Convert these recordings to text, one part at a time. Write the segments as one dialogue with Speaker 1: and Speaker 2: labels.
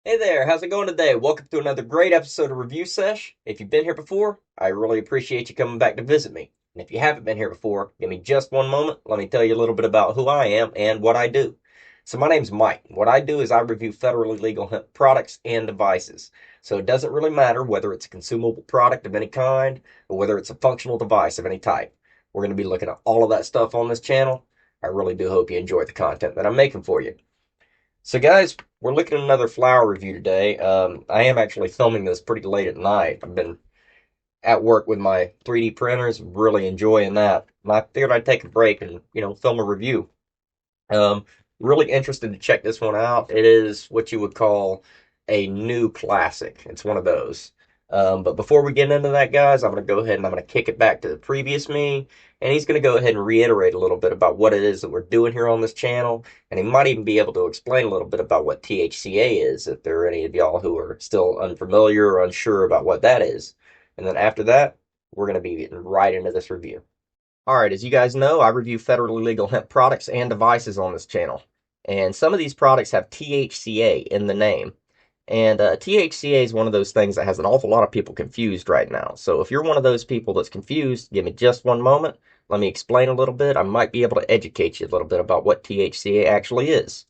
Speaker 1: Hey there, how's it going today? Welcome to another great episode of Review Sesh. If you've been here before, I really appreciate you coming back to visit me. And if you haven't been here before, give me just one moment. Let me tell you a little bit about who I am and what I do. So my name's Mike. What I do is I review federally legal hemp products and devices. So it doesn't really matter whether it's a consumable product of any kind or whether it's a functional device of any type. We're going to be looking at all of that stuff on this channel. I really do hope you enjoy the content that I'm making for you. So, guys, we're looking at another flower review today. I am actually filming this pretty late at night. I've been at work with my 3D printers, really enjoying that. And I figured I'd take a break and, film a review. Um, Really interested to check this one out. It is what you would call a new classic. It's one of those. But before we get into that, guys, I'm going to go ahead and I'm going to kick it back to the previous me. And he's going to go ahead and reiterate a little bit about what it is that we're doing here on this channel. And he might even be able to explain a little bit about what THCA is, if there are any of y'all who are still unfamiliar or unsure about what that is. And then after that, we're going to be getting right into this review. All right, as you guys know, I review federally legal hemp products and devices on this channel. And some of these products have THCA in the name. And THCA is one of those things that has an awful lot of people confused right now. So if you're one of those people that's confused, give me just one moment. Let me explain a little bit. I might be able to educate you a little bit about what THCA actually is.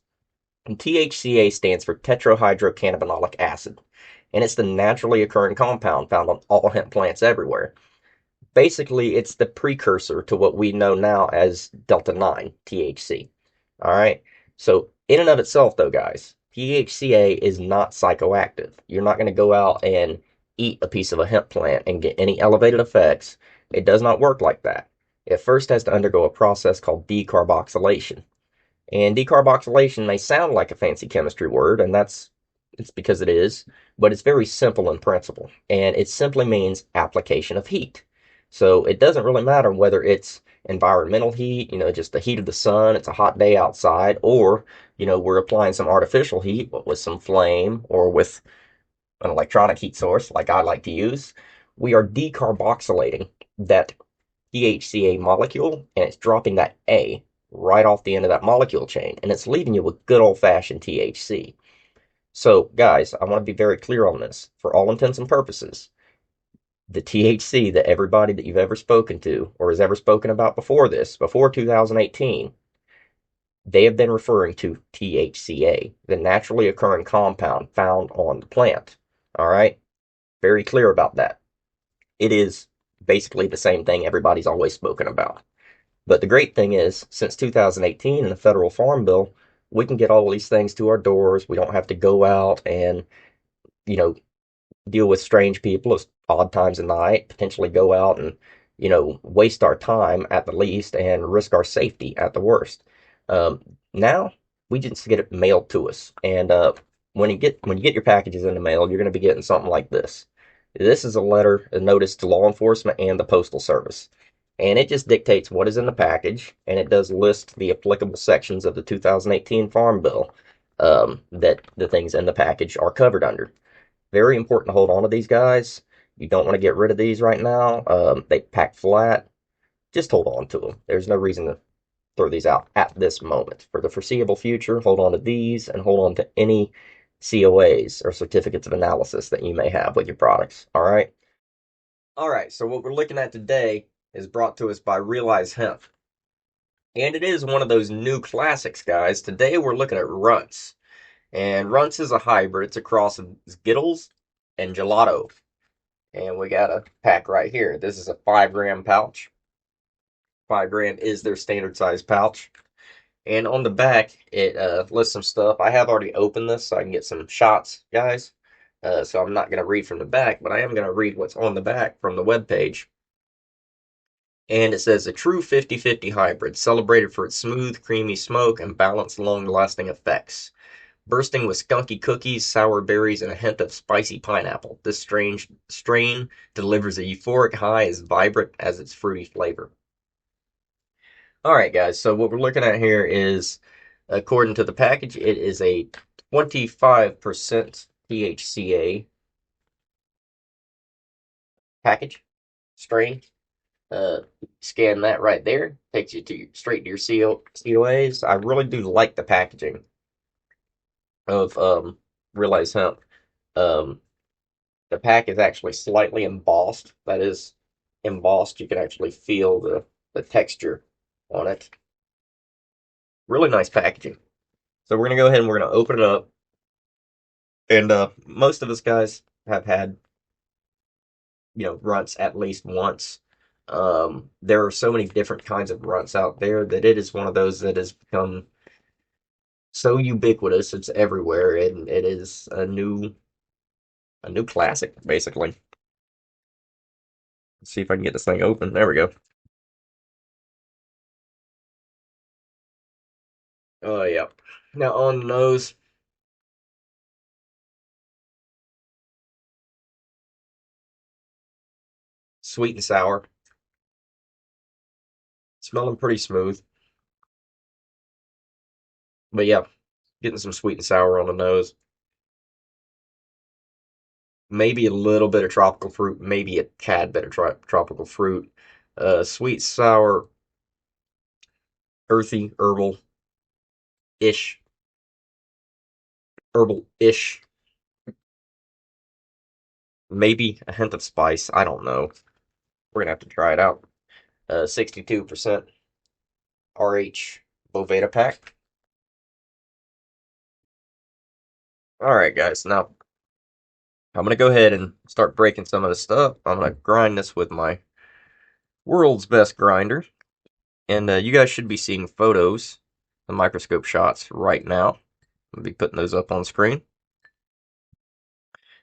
Speaker 1: And THCA stands for tetrahydrocannabinolic acid. And it's the naturally occurring compound found on all hemp plants everywhere. Basically, it's the precursor to what we know now as Delta 9 THC. All right. So, in and of itself, though, guys, THCA is not psychoactive. You're not going to go out and eat a piece of a hemp plant and get any elevated effects. It does not work like that. It first has to undergo a process called decarboxylation. And decarboxylation may sound like a fancy chemistry word, and it's because it is, but it's very simple in principle. And it simply means application of heat. So it doesn't really matter whether it's environmental heat, just the heat of the sun, it's a hot day outside, or, we're applying some artificial heat with some flame or with an electronic heat source like I like to use. We are decarboxylating that THCA molecule, and it's dropping that A right off the end of that molecule chain, and it's leaving you with good old fashioned THC. So, guys, I want to be very clear on this. For all intents and purposes, the THC that everybody that you've ever spoken to or has ever spoken about before this, before 2018, they have been referring to THCA, the naturally occurring compound found on the plant. All right? Very clear about that. It is basically the same thing everybody's always spoken about. But the great thing is, since 2018 in the federal farm bill, we can get all these things to our doors. We don't have to go out and, you know, deal with strange people at odd times of night, potentially go out and, waste our time at the least and risk our safety at the worst. Now we just get it mailed to us, and when you get your packages in the mail, you're going to be getting something like this. This is a letter, a notice to law enforcement and the Postal Service. And it just dictates what is in the package, and it does list the applicable sections of the 2018 Farm Bill that the things in the package are covered under. Very important to hold on to these guys. You don't want to get rid of these right now. They pack flat. Just hold on to them. There's no reason to throw these out at this moment. For the foreseeable future, hold on to these and hold on to any COAs or certificates of analysis that you may have with your products. All right. All right. So what we're looking at today is brought to us by Realize Hemp. And it is one of those new classics, guys. Today we're looking at Runtz. And Runtz is a hybrid. It's a cross of Skittles and Gelato. And we got a pack right here. This is a 5 gram pouch. 5 gram is their standard size pouch. And on the back, it lists some stuff. I have already opened this so I can get some shots, guys. So I'm not going to read from the back, but I am going to read what's on the back from the web page. And it says, a true 50-50 hybrid, celebrated for its smooth, creamy smoke and balanced, long-lasting effects. Bursting with skunky cookies, sour berries, and a hint of spicy pineapple, this strange strain delivers a euphoric high as vibrant as its fruity flavor. All right, guys, so what we're looking at here is, according to the package, it is a 25% THCA package strain. Scan that right there. Takes you straight to your COAs. I really do like the packaging of Realize Hemp. Um, the pack is actually slightly embossed. That is embossed. You can actually feel the texture on it. Really nice packaging. So we're gonna go ahead and we're gonna open it up. And most of us guys have had, Runtz at least once. There are so many different kinds of Runtz out there that it is one of those that has become so ubiquitous. It's everywhere, and it is a new classic, basically. Let's see if I can get this thing open. There we go. Oh yeah. Now on the nose, sweet and sour. Smelling pretty smooth. But yeah, getting some sweet and sour on the nose. Maybe a little bit of tropical fruit, maybe a tad bit of tropical fruit. Sweet, sour, earthy, ish, herbal-ish. Maybe a hint of spice. I don't know. We're gonna have to try it out. 62% RH Boveda pack. All right, guys. Now I'm gonna go ahead and start breaking some of this stuff. I'm gonna grind this with my world's best grinder, and you guys should be seeing photos, the microscope shots right now. I'll be putting those up on screen.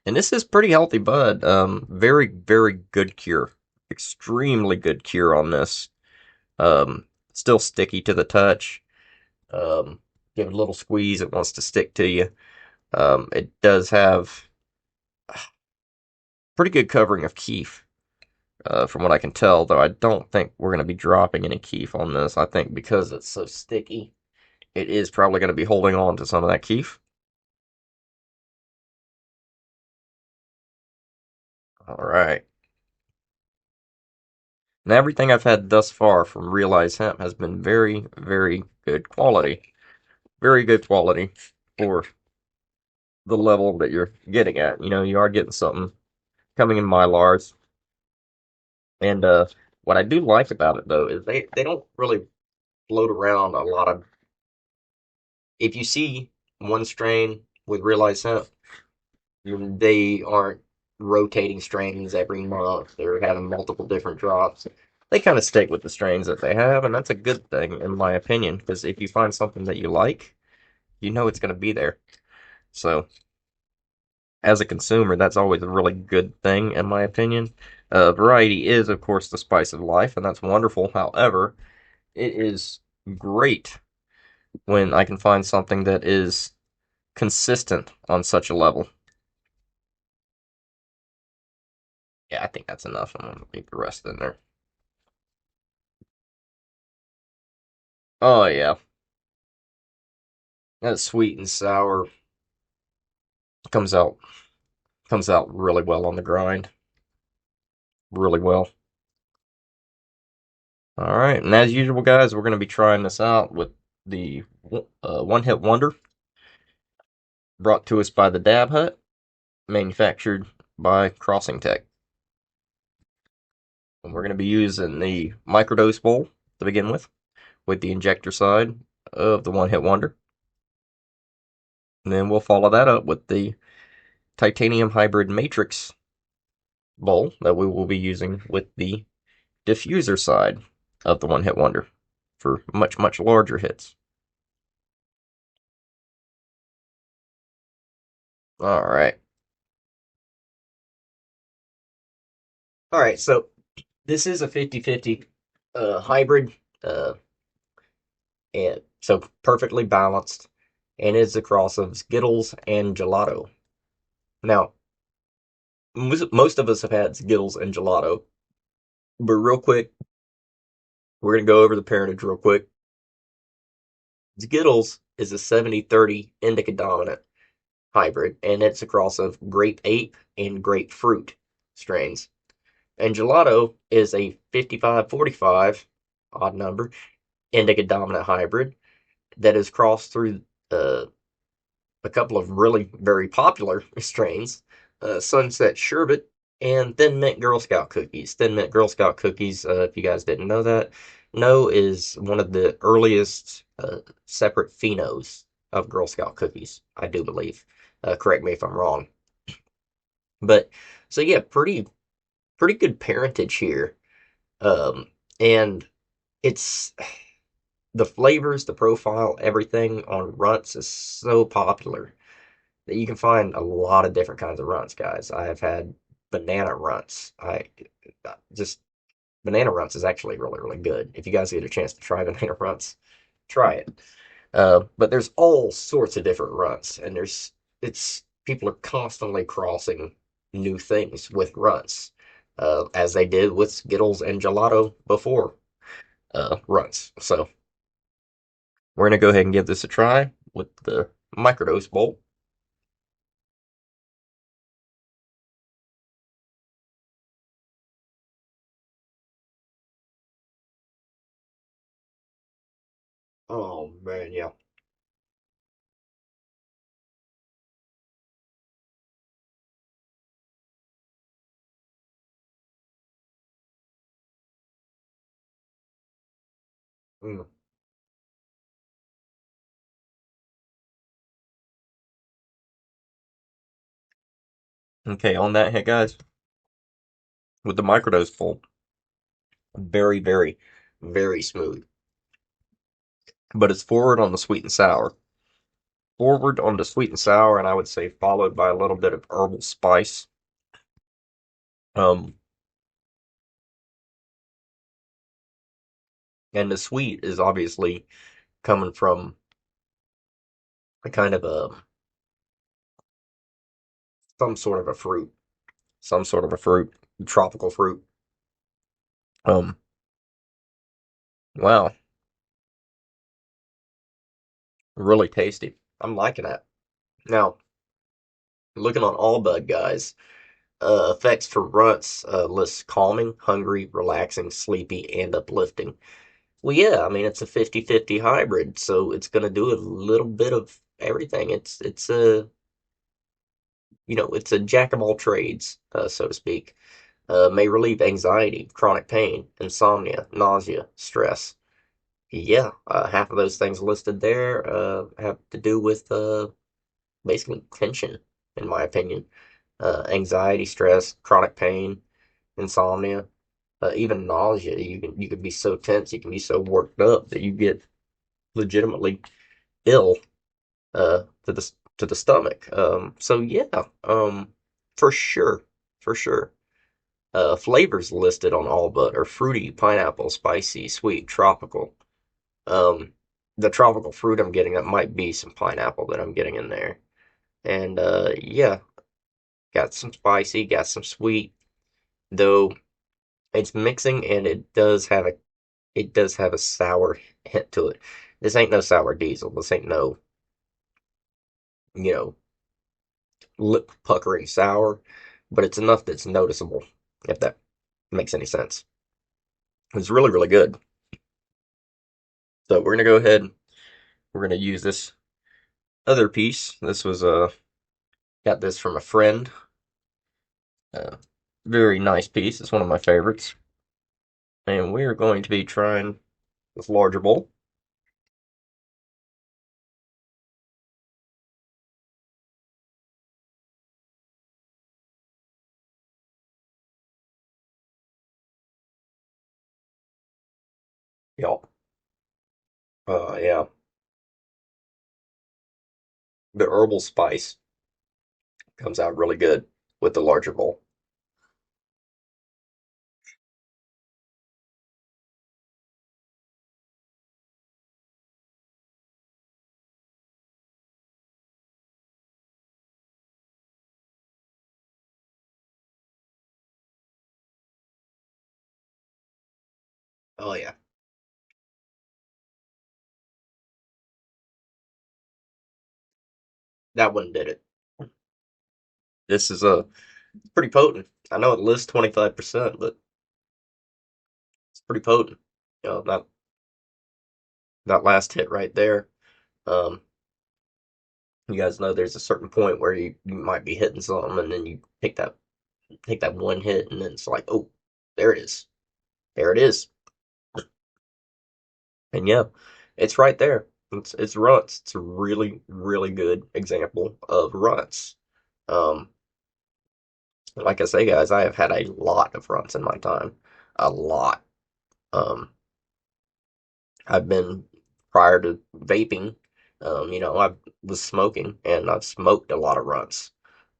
Speaker 1: And this is pretty healthy bud. Very, very good cure. Extremely good cure on this. Still sticky to the touch. Give it a little squeeze, it wants to stick to you. It does have pretty good covering of keef, from what I can tell, though I don't think we're going to be dropping any keef on this. I think because it's so sticky, it is probably going to be holding on to some of that keef. Alright. And everything I've had thus far from Realize Hemp has been very, very good quality. Very good quality for the level that you're getting at. You are getting something coming in Mylars. And what I do like about it, though, is they don't really float around a lot of. If you see one strain with Realize Hemp, they aren't rotating strains every month. They're having multiple different drops. They kind of stick with the strains that they have, and that's a good thing, in my opinion, because if you find something that you like, you know it's going to be there. So, as a consumer, that's always a really good thing, in my opinion. Variety is, of course, the spice of life, and that's wonderful. However, it is great when I can find something that is consistent on such a level. Yeah, I think that's enough. I'm gonna leave the rest in there. Oh yeah, that sweet and sour comes out comes out really well on the grind. Really well. All right, and as usual, guys, we're gonna be trying this out with the One Hit Wonder, brought to us by the Dab Hut, manufactured by Crossing Tech. And we're gonna be using the microdose bowl to begin with the injector side of the One Hit Wonder. And then we'll follow that up with the titanium hybrid matrix bowl that we will be using with the diffuser side of the One Hit Wonder for much, much larger hits. All right. All right, so this is a 50-50 hybrid, uh, and so perfectly balanced, and it's a cross of Skittles and gelato. Now, most of us have had Skittles and gelato, but real quick, we're going to go over the parentage real quick. Skittles is a 70-30 indica dominant hybrid, and it's a cross of grape ape and grapefruit strains. And gelato is a 55-45, odd number, indica dominant hybrid that is crossed through a couple of really very popular strains, Sunset Sherbet and Thin Mint Girl Scout cookies. Thin Mint Girl Scout cookies, if you guys didn't know that, no is one of the earliest separate phenos of Girl Scout cookies, I do believe. Correct me if I'm wrong. But so yeah, pretty good parentage here. And it's the flavors, the profile, everything on Runtz is so popular that you can find a lot of different kinds of runts, guys. I have had banana runts. I just banana runts is actually really, really good. If you guys get a chance to try banana runts, try it. But there's all sorts of different runts, and it's people are constantly crossing new things with runts, as they did with Skittles and gelato before runts. So we're gonna go ahead and give this a try with the microdose bowl. Oh man, yeah. Mm. Okay, on that hit, guys, with the microdose bowl, very, very, very smooth. But it's forward on the sweet and sour. Forward on the sweet and sour, and I would say followed by a little bit of herbal spice. Um, and the sweet is obviously coming from a kind of a some sort of a fruit, some sort of a fruit, tropical fruit. Um, wow, really tasty. I'm liking that. Now, looking on all bud guys, effects for runts lists calming, hungry, relaxing, sleepy, and uplifting. Well, yeah, I mean it's a 50-50 hybrid, so it's going to do a little bit of everything. It's a it's a jack of all trades, so to speak. May relieve anxiety, chronic pain, insomnia, nausea, stress. Yeah, half of those things listed there have to do with basically tension, in my opinion. Anxiety, stress, chronic pain, insomnia, even nausea. You can be so tense, you can be so worked up that you get legitimately ill to the stomach. So yeah, for sure, for sure. Flavors listed on all but are fruity, pineapple, spicy, sweet, tropical. Um, the tropical fruit I'm getting, that might be some pineapple that I'm getting in there. And yeah, got some spicy, got some sweet, though it's mixing and it does have a sour hint to it. This ain't no sour diesel. This ain't no, you know, lip puckering sour, but it's enough that's noticeable, if that makes any sense. It's really, really good. So we're gonna go ahead. We're gonna use this other piece. This was got this from a friend. Uh, very nice piece. It's one of my favorites. And we are going to be trying this larger bowl. Y'all. Yeah. The herbal spice comes out really good with the larger bowl. Oh yeah. That one did it. This is pretty potent. I know it lists 25%, but it's pretty potent. That last hit right there. Um, You guys know there's a certain point where you might be hitting something, and then you take that one hit, and then it's like, oh, there it is, there it is, and yeah, it's right there. It's Runtz. It's a really really good example of Runtz. Um, like I say, guys, I have had a lot of Runtz in my time, a lot. Um, I've been prior to vaping. I was smoking, and I've smoked a lot of Runtz.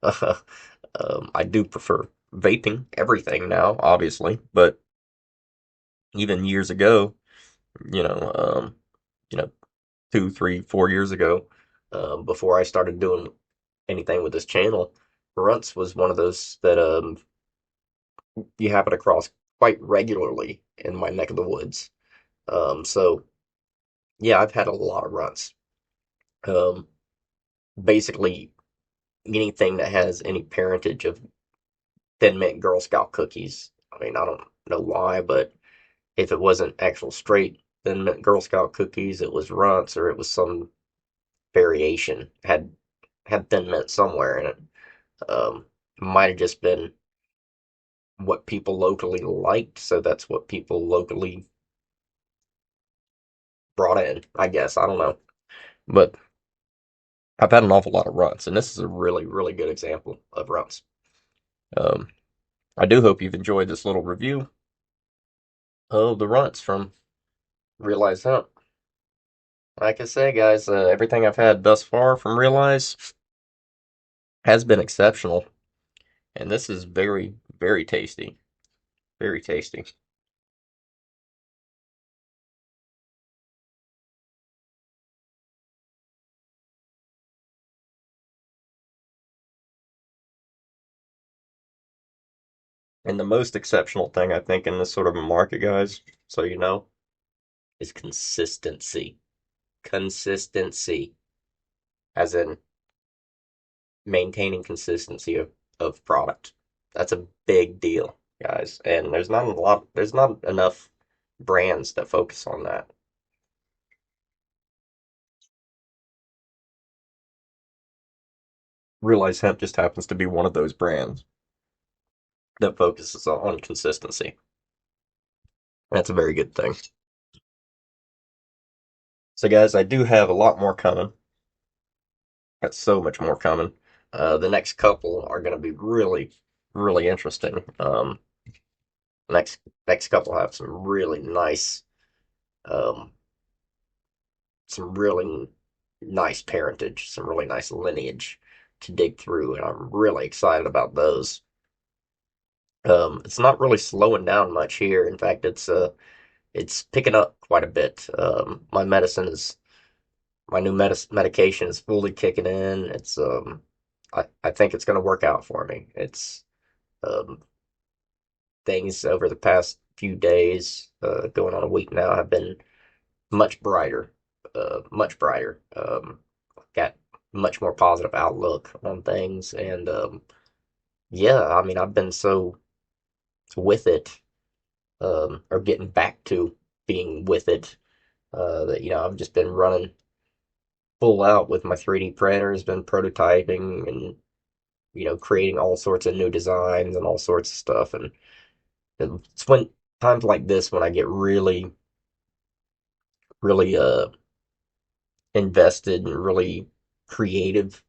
Speaker 1: I do prefer vaping everything now, obviously, but even years ago, you know, um, you know, 2, 3, 4 years ago, before I started doing anything with this channel, Runtz was one of those that you happen across quite regularly in my neck of the woods. So yeah, I've had a lot of Runtz. Um, Basically anything that has any parentage of Thin Mint Girl Scout cookies. I mean, I don't know why, but if it wasn't actual straight Thin Mint Girl Scout cookies, it was Runts or it was some variation. Had Thin Mint somewhere in it. Might have just been what people locally liked, so that's what people locally brought in. I guess I don't know, but I've had an awful lot of Runts, and this is a really really good example of Runts. Um, I do hope you've enjoyed this little review of the Runts from Realize Hemp. Like I say, guys, everything I've had thus far from Realize has been exceptional, and this is very, very tasty. Very tasty. And the most exceptional thing I think in this sort of a market, guys, so you know, is consistency. Consistency, as in maintaining consistency of product. That's a big deal, guys. And there's not enough brands that focus on that. Realize Hemp just happens to be one of those brands that focuses on consistency. That's a very good thing. So, guys, I do have a lot more coming. Got so much more coming. The next couple are going to be really, really interesting. Next next couple have um, some really nice parentage, some really nice lineage to dig through, and I'm really excited about those. It's not really slowing down much here. In fact, it's picking up quite a bit. My new medication is fully kicking in. I think it's going to work out for me. It's um, things over the past few days, going on a week now, have been much brighter, much brighter. Got much more positive outlook on things, and yeah, I mean, I've been so with it, or getting back to being with it, that I've just been running full out with my 3D printers, been prototyping and creating all sorts of new designs and all sorts of stuff. And it's when times like this when I get really, really invested and really creative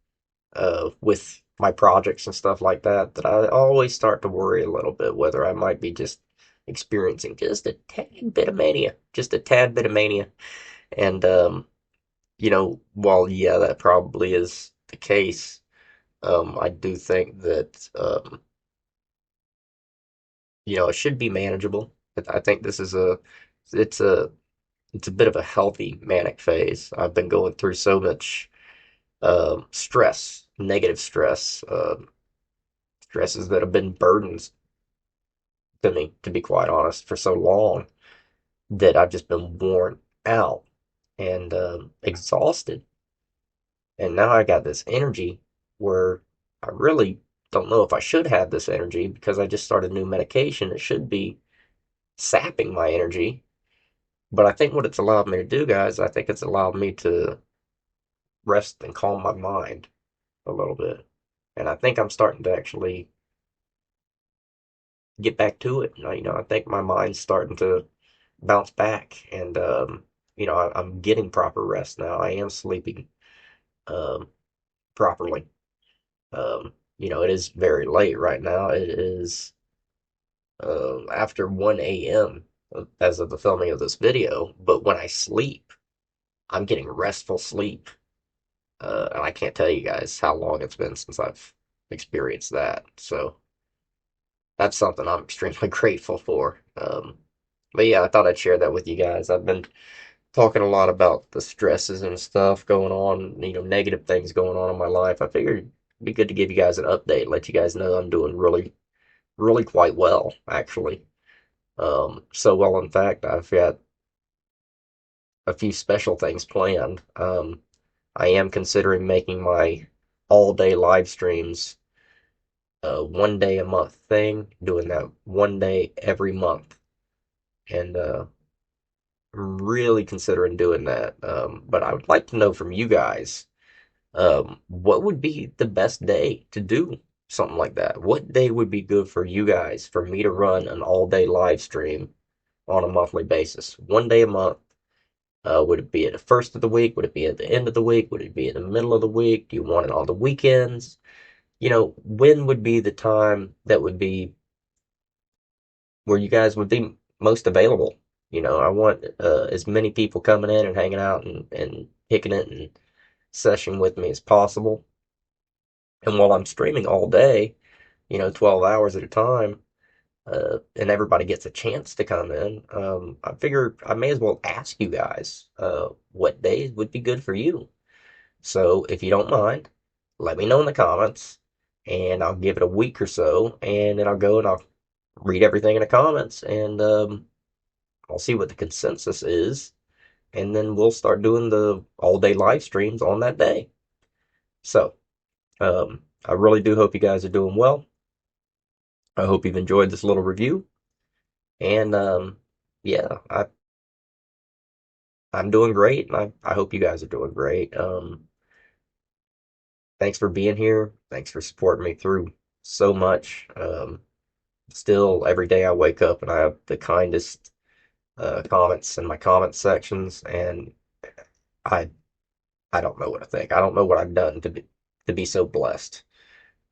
Speaker 1: with my projects and stuff like that, that I always start to worry a little bit whether I might be just experiencing just a tad bit of mania, just a tad bit of mania. And while yeah, that probably is the case, I do think that it should be manageable. I think this is it's a it's a bit of a healthy manic phase. I've been going through so much stress, negative stress, stresses that have been burdens to me, to be quite honest, for so long that I've just been worn out and exhausted. And now I got this energy where I really don't know if I should have this energy because I just started new medication. It should be sapping my energy. But I think what it's allowed me to do, guys, I think it's allowed me to rest and calm my mind a little bit. And I think I'm starting to actually get back to it. I think my mind's starting to bounce back, and I'm getting proper rest now. I am sleeping um, properly. It is very late right now. It is after 1 a.m. as of the filming of this video. But when I sleep, I'm getting restful sleep. And I can't tell you guys how long it's been since I've experienced that. So that's something I'm extremely grateful for. But yeah, I thought I'd share that with you guys. I've been talking a lot about the stresses and stuff going on, negative things going on in my life. I figured it'd be good to give you guys an update, let you guys know I'm doing really, really quite well, actually. So well, in fact, I've got a few special things planned. I am considering making my all day live streams a 1 day a month thing, doing that 1 day every month. And I'm really considering doing that. But I would like to know from you guys, what would be the best day to do something like that? What day would be good for you guys for me to run an all day live stream on a monthly basis? 1 day a month. Would it be at the first of the week? Would it be at the end of the week? Would it be in the middle of the week? Do you want it on the weekends? When would be the time that would be where you guys would be most available? I want as many people coming in and hanging out and kicking it and session with me as possible. And while I'm streaming all day, 12 hours at a time, and everybody gets a chance to come in, I figure I may as well ask you guys what days would be good for you. So if you don't mind, let me know in the comments, and I'll give it a week or so, and then I'll go and I'll read everything in the comments, and I'll see what the consensus is, and then we'll start doing the all day live streams on that day. So I really do hope you guys are doing well. I hope you've enjoyed this little review, and yeah, I'm doing great, and I hope you guys are doing great. Thanks for being here. Thanks for supporting me through so much. Still, every day I wake up and I have the kindest comments in my comment sections, and I I don't know what to think. I don't know what I've done to be so blessed.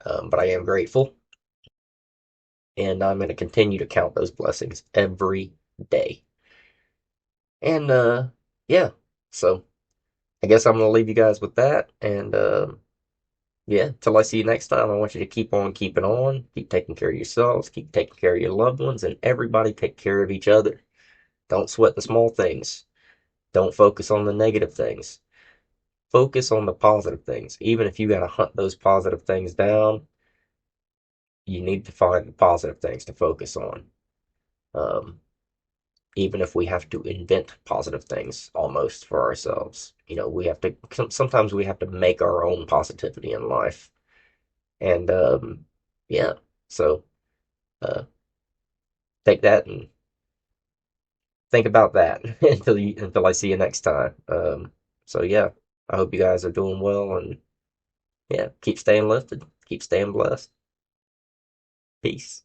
Speaker 1: But I am grateful, and I'm going to continue to count those blessings every day. And yeah, so I guess I'm going to leave you guys with that. And yeah, till I see you next time, I want you to keep on keeping on, keep taking care of yourselves, keep taking care of your loved ones, and everybody take care of each other. Don't sweat the small things. Don't focus on the negative things. Focus on the positive things. Even if you got to hunt those positive things down, you need to find the positive things to focus on. Um, Even if we have to invent positive things almost for ourselves, we have to, sometimes we have to make our own positivity in life. And yeah, so uh, take that and think about that until I see you next time. So yeah, I hope you guys are doing well, and yeah, keep staying lifted, keep staying blessed. Peace.